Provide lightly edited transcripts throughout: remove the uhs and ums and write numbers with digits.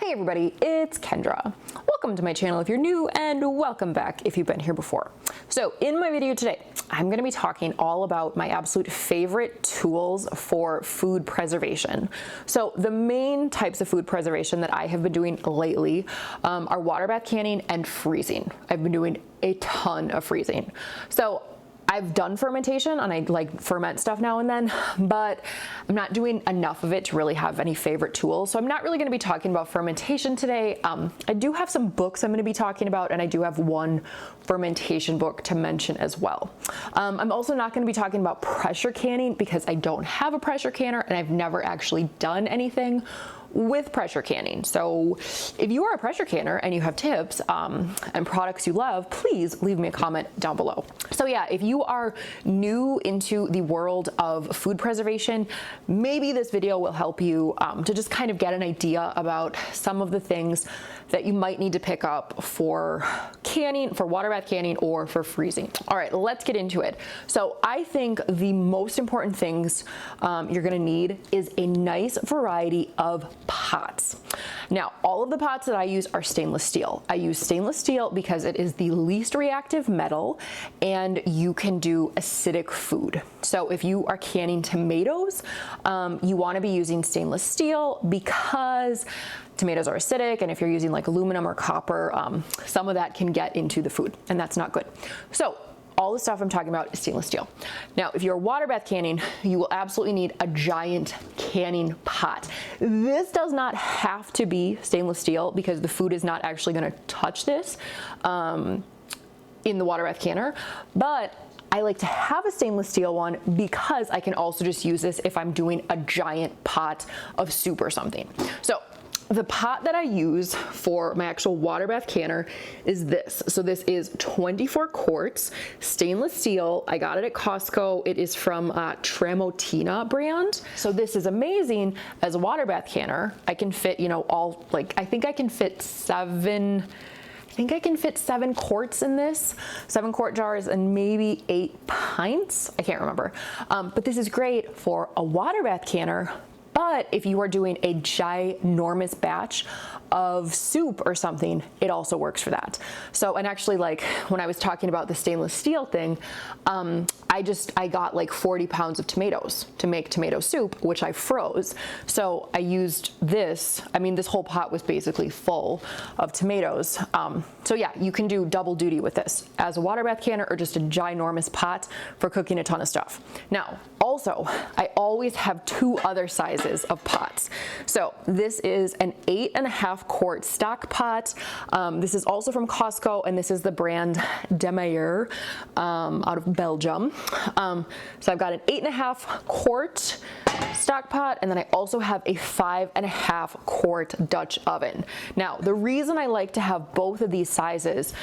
Hey everybody, it's Kendra. Welcome to my channel if you're new, and welcome back if you've been here before. So in my video today, I'm going to be talking all about my absolute favorite tools for food preservation. So the main types of food preservation that I have been doing lately are water bath canning and freezing. I've been doing a ton of freezing. So I've done fermentation and I like ferment stuff now and then, but I'm not doing enough of it to really have any favorite tools. So I'm not really going to be talking about fermentation today. I do have some books I'm going to be talking about, and I do have one fermentation book to mention as well. I'm also not going to be talking about pressure canning because I don't have a pressure canner and I've never actually done anything with pressure canning. So if you are a pressure canner and you have tips and products you love, please leave me a comment down below. So yeah, if you are new into the world of food preservation, maybe this video will help you to just kind of get an idea about some of the things that you might need to pick up for canning, for water bath canning, or for freezing. All right, let's get into it. So I think the most important things you're gonna need is a nice variety of pots. Now, all of the pots that I use are stainless steel. I use stainless steel because it is the least reactive metal and you can do acidic food. So if you are canning tomatoes, you wanna be using stainless steel because tomatoes are acidic, and if you're using like aluminum or copper, some of that can get into the food, and that's not good. So all the stuff I'm talking about is stainless steel. Now, if you're water bath canning, you will absolutely need a giant canning pot. This does not have to be stainless steel because the food is not actually gonna touch this in the water bath canner, but I like to have a stainless steel one because I can also just use this if I'm doing a giant pot of soup or something. So the pot that I use for my actual water bath canner is this. So this is 24 quarts, stainless steel. I got it at Costco. It is from Tramontina brand. So this is amazing as a water bath canner. I can fit, you know, all like, I think I can fit seven quarts in this, 7-quart jars and maybe 8 pints. I can't remember. But this is great for a water bath canner. But if you are doing a ginormous batch of soup or something, it also works for that. So, and actually, like when I was talking about the stainless steel thing, I got like 40 pounds of tomatoes to make tomato soup, which I froze. So I used this. I mean, this whole pot was basically full of tomatoes. So yeah, you can do double duty with this as a water bath canner or just a ginormous pot for cooking a ton of stuff. Now, also, I always have 2 other sizes of pots. So this is an 8.5 quart stock pot. This is also from Costco, and this is the brand Demeyere out of Belgium. So I've got an 8.5 quart stock pot, and then I also have a 5.5 quart Dutch oven. Now, the reason I like to have both of these sizes,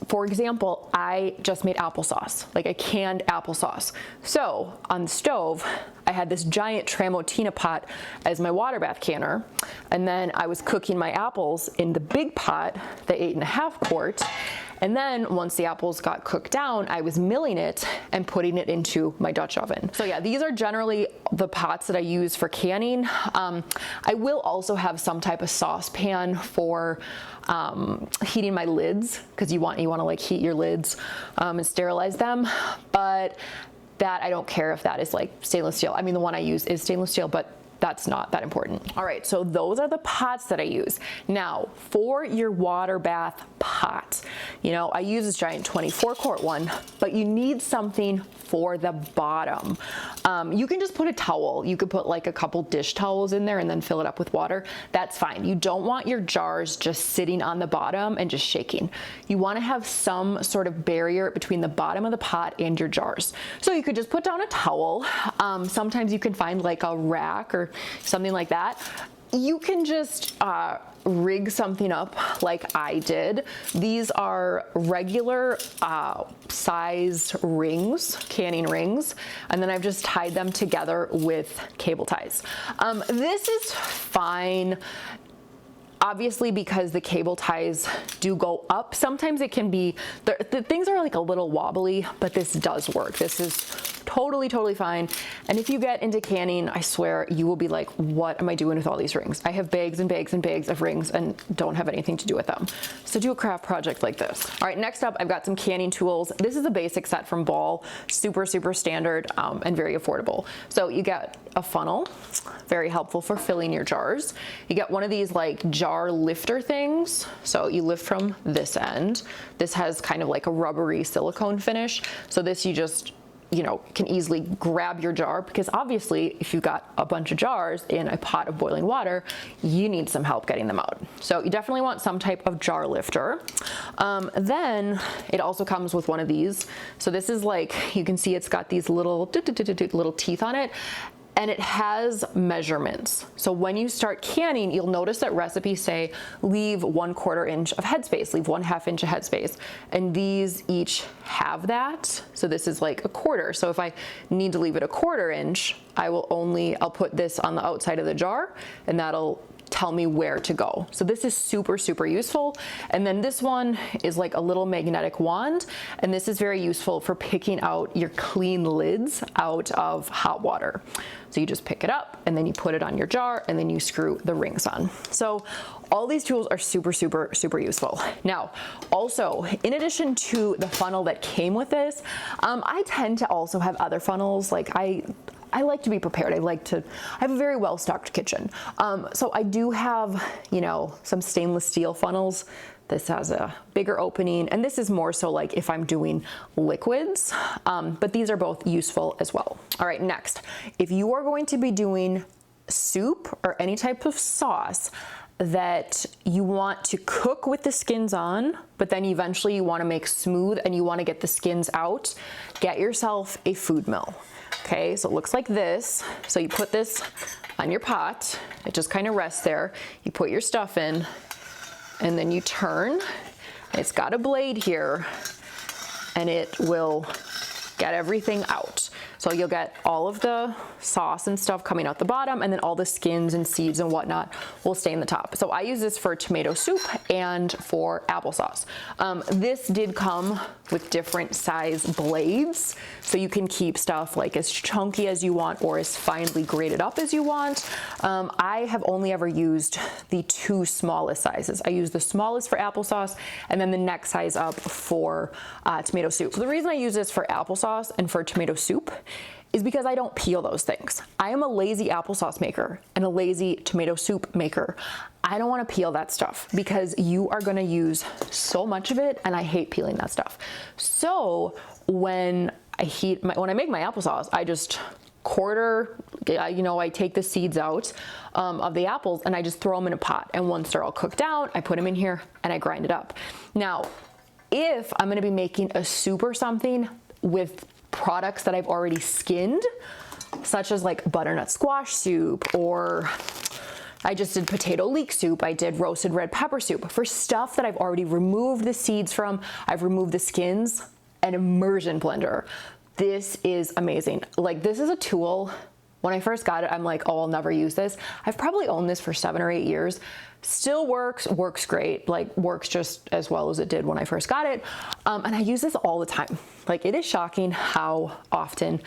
for example, I just made applesauce, like a canned applesauce. So on the stove, I had this giant Tramontina pot as my water bath canner, and then I was cooking my apples in the big pot, the 8.5 quart, and then once the apples got cooked down, I was milling it and putting it into my Dutch oven. So yeah, these are generally the pots that I use for canning. I will also have some type of saucepan for heating my lids, because you want to like heat your lids and sterilize them. But that, I don't care if that is like stainless steel. I mean, the one I use is stainless steel, but that's not that important. All right, so those are the pots that I use. Now, for your water bath pot, you know, I use this giant 24 quart one, but you need something for the bottom. You can just put a towel. You could put like a couple dish towels in there and then fill it up with water. That's fine. You don't want your jars just sitting on the bottom and just shaking. You want to have some sort of barrier between the bottom of the pot and your jars. So you could just put down a towel. Sometimes you can find like a rack or something like that. You can just rig something up like I did. These are regular size rings, canning rings, and then I've just tied them together with cable ties. This is fine. Obviously, because the cable ties do go up, sometimes it can be, the things are like a little wobbly, but this does work. This is totally, totally fine. And if you get into canning, I swear you will be like, what am I doing with all these rings? I have bags and bags and bags of rings and don't have anything to do with them. So do a craft project like this. All right, next up, I've got some canning tools. This is a basic set from Ball, super, super standard and very affordable. So you get a funnel, very helpful for filling your jars. You get one of these like jar lifter things. So you lift from this end. This has kind of like a rubbery silicone finish. So this you just, you know, can easily grab your jar, because obviously if you've got a bunch of jars in a pot of boiling water, you need some help getting them out. So you definitely want some type of jar lifter. Then it also comes with one of these. So this is like, you can see it's got these little teeth on it. And it has measurements. So when you start canning, you'll notice that recipes say leave 1/4 inch of headspace, leave 1/2 inch of headspace. And these each have that. So this is like a quarter. So if I need to leave it 1/4 inch, I'll put this on the outside of the jar and that'll tell me where to go. So this is super, super useful. And then this one is like a little magnetic wand. And this is very useful for picking out your clean lids out of hot water. So you just pick it up and then you put it on your jar and then you screw the rings on. So all these tools are super, super, super useful. Now, also, in addition to the funnel that came with this, I tend to also have other funnels. Like I like to be prepared. I have a very well-stocked kitchen. So I do have, you know, some stainless steel funnels. This has a bigger opening, and this is more so like if I'm doing liquids, but these are both useful as well. All right, next, if you are going to be doing soup or any type of sauce that you want to cook with the skins on, but then eventually you want to make smooth and you want to get the skins out, get yourself a food mill. Okay, so it looks like this. So you put this on your pot, it just kind of rests there. You put your stuff in, and then you turn. It's got a blade here, and it will get everything out. So you'll get all of the sauce and stuff coming out the bottom, and then all the skins and seeds and whatnot will stay in the top. So I use this for tomato soup and for applesauce. This did come with different size blades, so you can keep stuff like as chunky as you want or as finely grated up as you want. I have only ever used the 2 smallest sizes. I use the smallest for applesauce and then the next size up for tomato soup. So the reason I use this for applesauce and for tomato soup is because I don't peel those things. I am a lazy applesauce maker and a lazy tomato soup maker. I don't want to peel that stuff because you are going to use so much of it, and I hate peeling that stuff. So when I make my applesauce, I just I take the seeds out of the apples and I just throw them in a pot. And once they're all cooked down, I put them in here and I grind it up. Now, if I'm going to be making a soup or something with products that I've already skinned, such as like butternut squash soup, or I just did potato leek soup, I did roasted red pepper soup. For stuff that I've already removed the seeds from, I've removed the skins, an immersion blender. This is amazing. Like, this is a tool. When I first got it, I'm like, oh, I'll never use this. I've probably owned this for 7 or 8 years. Still works great, like works just as well as it did when I first got it. And I use this all the time. Like, it is shocking how often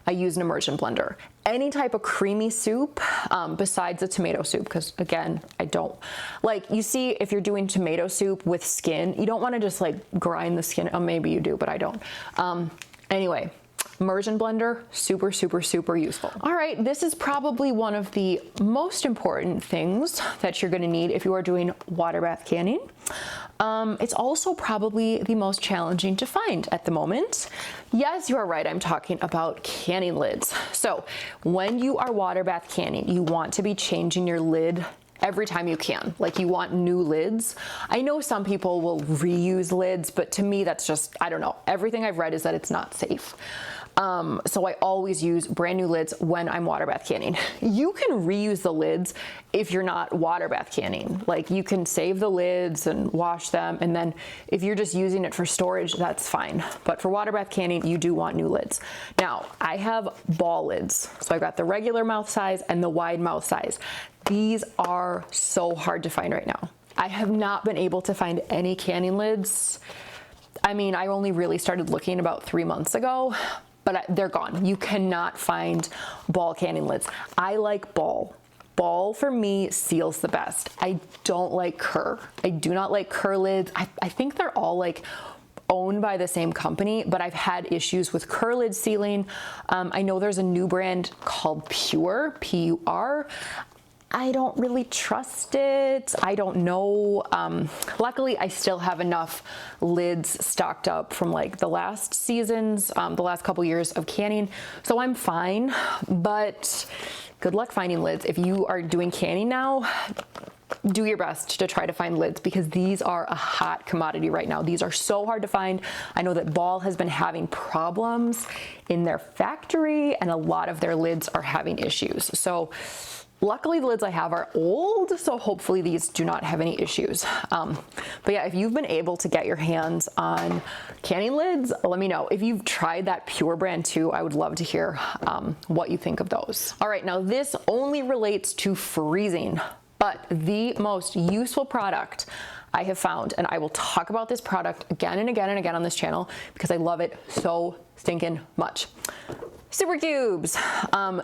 I use an immersion blender. Any type of creamy soup, besides a tomato soup, because again, I don't, like, you see, if you're doing tomato soup with skin, you don't want to just like grind the skin. Oh, maybe you do, but I don't. Anyway, immersion blender, super, super, super useful. All right, this is probably one of the most important things that you're gonna need if you are doing water bath canning. It's also probably the most challenging to find at the moment. Yes, you are right, I'm talking about canning lids. So when you are water bath canning, you want to be changing your lid every time you can. Like, you want new lids. I know some people will reuse lids, but to me that's just, I don't know. Everything I've read is that it's not safe. So I always use brand new lids when I'm water bath canning. You can reuse the lids if you're not water bath canning. Like, you can save the lids and wash them, and then if you're just using it for storage, that's fine. But for water bath canning, you do want new lids. Now, I have ball lids. So I've got the regular mouth size and the wide mouth size. These are so hard to find right now. I have not been able to find any canning lids. I mean, I only really started looking about 3 months ago, but they're gone. You cannot find ball canning lids. I like ball. Ball for me seals the best. I don't like Kerr. I do not like Kerr lids. I think they're all like owned by the same company, but I've had issues with Kerr lid sealing. I know there's a new brand called Pure, P-U-R. I don't really trust it. I don't know. Luckily, I still have enough lids stocked up from like the last seasons, the last couple years of canning, so I'm fine, but good luck finding lids. If you are doing canning now, do your best to try to find lids because these are a hot commodity right now. These are so hard to find. I know that Ball has been having problems in their factory and a lot of their lids are having issues. So luckily the lids I have are old, so hopefully these do not have any issues. But yeah, if you've been able to get your hands on canning lids, let me know. If you've tried that Pure brand too, I would love to hear what you think of those. All right, now this only relates to freezing, but the most useful product I have found, and I will talk about this product again and again and again on this channel because I love it so stinking much. Super cubes.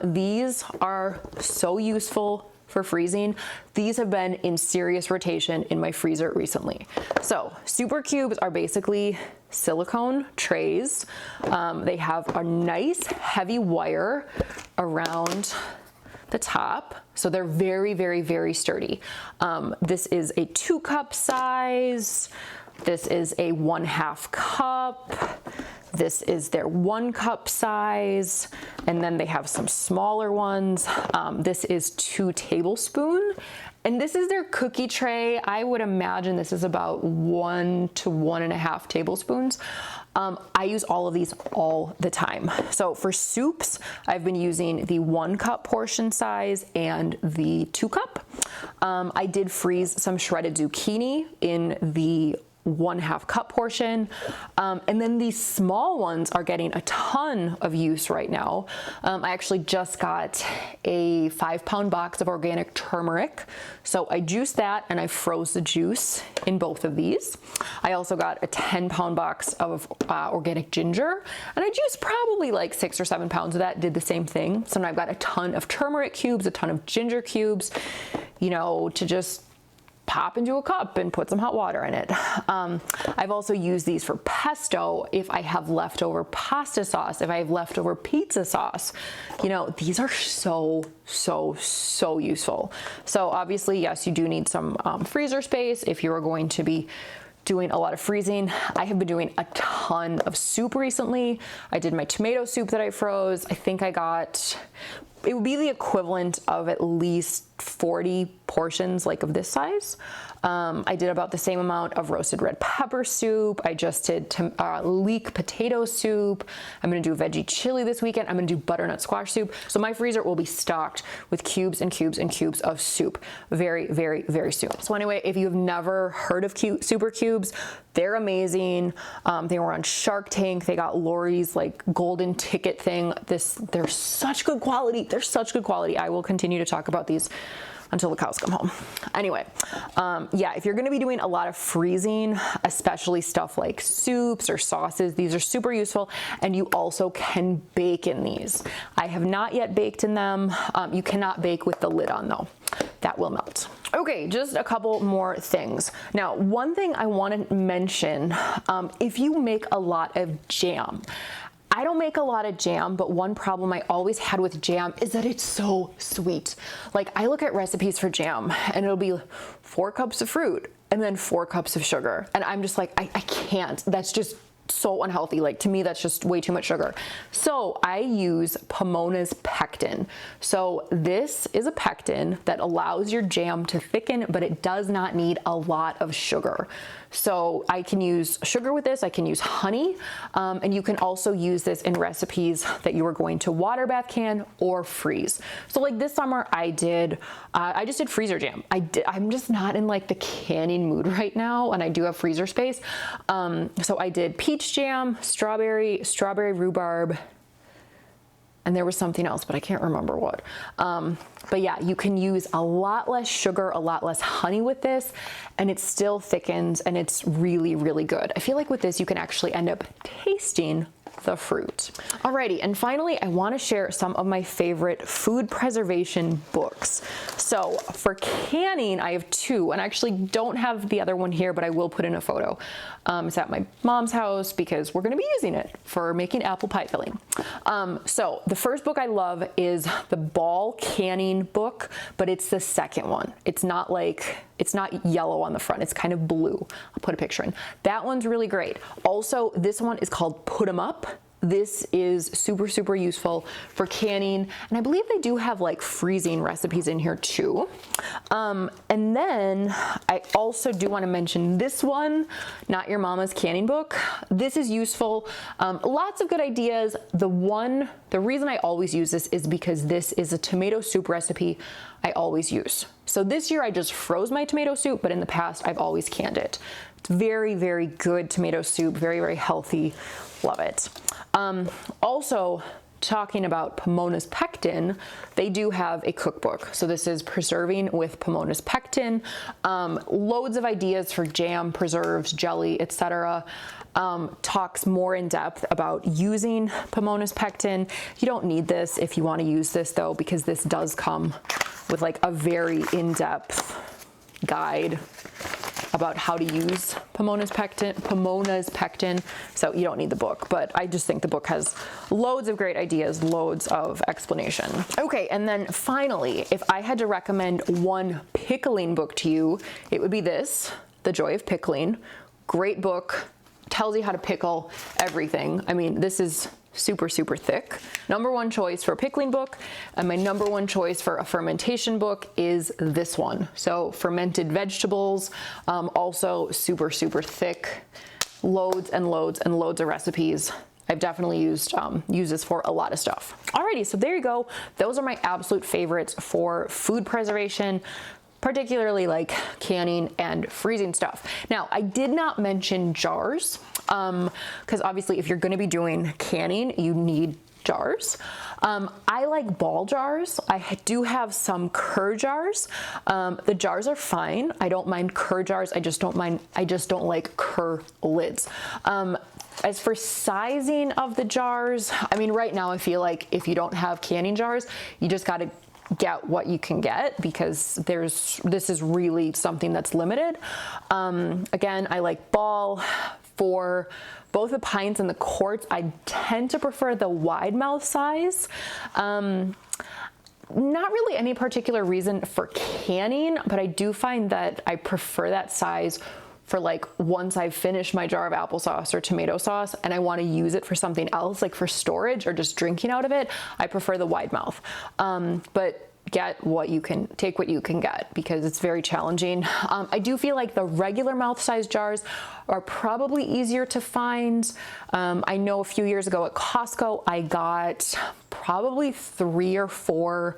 These are so useful for freezing. These have been in serious rotation in my freezer recently. So super cubes are basically silicone trays. They have a nice heavy wire around the top. So they're very, very, very sturdy. This is a 2-cup size. This is a 1/2 cup. This is their 1-cup size, and then they have some smaller ones. This is 2 tablespoons, and this is their cookie tray. I would imagine this is about 1 to 1.5 tablespoons. I use all of these all the time. So for soups, I've been using the 1-cup portion size and the 2-cup. I did freeze some shredded zucchini in the 1/2 cup portion. And then these small ones are getting a ton of use right now. I actually just got a 5-pound box of organic turmeric. So I juiced that and I froze the juice in both of these. I also got a 10-pound box of organic ginger, and I juiced probably like 6 or 7 pounds of that, did the same thing. So now I've got a ton of turmeric cubes, a ton of ginger cubes, you know, to just pop into a cup and put some hot water in it. I've also used these for pesto if I have leftover pasta sauce, if I have leftover pizza sauce. You know, these are so useful. So obviously, yes, you do need some freezer space if you are going to be doing a lot of freezing. I have been doing a ton of soup recently. I did my tomato soup that I froze. I think I got, it would be the equivalent of at least 40 portions like of this size. I did about the same amount of roasted red pepper soup. I just did leek potato soup. I'm gonna do veggie chili this weekend. I'm gonna do butternut squash soup. So my freezer will be stocked with cubes and cubes and cubes of soup very, very, very soon. So anyway, if you've never heard of super cubes, they're amazing. They were on Shark Tank. They got Lori's like golden ticket thing. They're such good quality. They're such good quality. I will continue to talk about these until the cows come home. Anyway, yeah, if you're gonna be doing a lot of freezing, especially stuff like soups or sauces, these are super useful, and you also can bake in these. I have not yet baked in them. You cannot bake with the lid on though. That will melt. Okay, just a couple more things. Now, one thing I want to mention, if you make a lot of jam, I don't make a lot of jam, but one problem I always had with jam is that it's so sweet. Like I look at recipes for jam and it'll be 4 cups of fruit and then 4 cups of sugar. And I'm just like, I can't, that's just so unhealthy. Like to me, that's just way too much sugar. So I use Pomona's pectin. So this is a pectin that allows your jam to thicken, but it does not need a lot of sugar. So I can use sugar with this, I can use honey, and you can also use this in recipes that you are going to water bath can or freeze. So like this summer I just did freezer jam. I'm just not in like the canning mood right now, and I do have freezer space. So I did peach jam, strawberry rhubarb, and there was something else, but I can't remember what. But yeah, you can use a lot less sugar, a lot less honey with this, and it still thickens, and it's really, really good. I feel like with this, you can actually end up tasting the fruit. Alrighty, and finally, I want to share some of my favorite food preservation books. So for canning, I have two, and I actually don't have the other one here, but I will put in a photo. It's at my mom's house because we're going to be using it for making apple pie filling. So the first book I love is the Ball Canning book, but it's the second one. It's not yellow on the front. It's kind of blue. I'll put a picture in. That one's really great. Also, this one is called Put 'em Up. This is super, super useful for canning. And I believe they do have like freezing recipes in here too. And then I also do want to mention this one, Not Your Mama's Canning Book. This is useful. Lots of good ideas. The reason I always use this is because this is a tomato soup recipe I always use. So this year I just froze my tomato soup, but in the past I've always canned it. It's very, very good tomato soup, very, very healthy. Love it. Also, talking about Pomona's pectin, they do have a cookbook. So this is Preserving with Pomona's Pectin. Loads of ideas for jam, preserves, jelly, etc. Talks more in depth about using Pomona's pectin. You don't need this if you want to use this though, because this does come with like a very in-depth guide about how to use Pomona's pectin, so you don't need the book, but I just think the book has loads of great ideas, loads of explanation. Okay, and then finally, if I had to recommend one pickling book to you, it would be this, The Joy of Pickling. Great book, tells you how to pickle everything. I mean, this is super, super thick. Number one choice for a pickling book, and my number one choice for a fermentation book is this one. So fermented vegetables, also super, super thick, loads and loads and loads of recipes. I've definitely used this for a lot of stuff. Alrighty, so there you go. Those are my absolute favorites for food preservation, particularly like canning and freezing stuff. Now, I did not mention jars, because obviously if you're gonna be doing canning, you need jars. I like ball jars. I do have some cur jars. The jars are fine. I don't mind cur jars. I just don't like cur lids. As for sizing of the jars, I mean, right now I feel like if you don't have canning jars, you just gotta get what you can get, because this is really something that's limited. Again, I like ball. For both the pints and the quarts, I tend to prefer the wide mouth size. Not really any particular reason for canning, but I do find that I prefer that size for like once I've finished my jar of applesauce or tomato sauce and I want to use it for something else, like for storage or just drinking out of it, I prefer the wide mouth. But get what you can, take what you can get, because it's very challenging. I do feel like the regular mouth size jars are probably easier to find. I know a few years ago at Costco, I got probably 3 or 4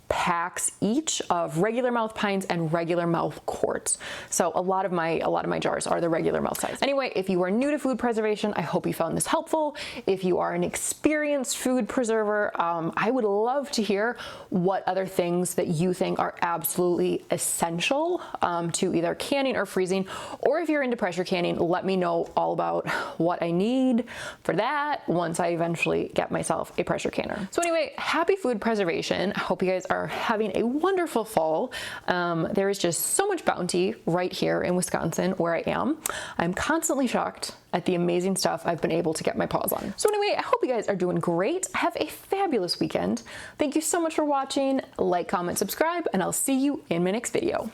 packs each of regular mouth pints and regular mouth quarts. So a lot of my jars are the regular mouth size. Anyway, if you are new to food preservation, I hope you found this helpful. If you are an experienced food preserver, I would love to hear what other things that you think are absolutely essential to either canning or freezing, or if you're into pressure canning, let me know all about what I need for that once I eventually get myself a pressure canner. So anyway, happy food preservation. I hope you guys are having a wonderful fall. There is just so much bounty right here in Wisconsin where I am. I'm constantly shocked at the amazing stuff I've been able to get my paws on. So anyway, I hope you guys are doing great. Have a fabulous weekend. Thank you so much for watching. Like, comment, subscribe, and I'll see you in my next video.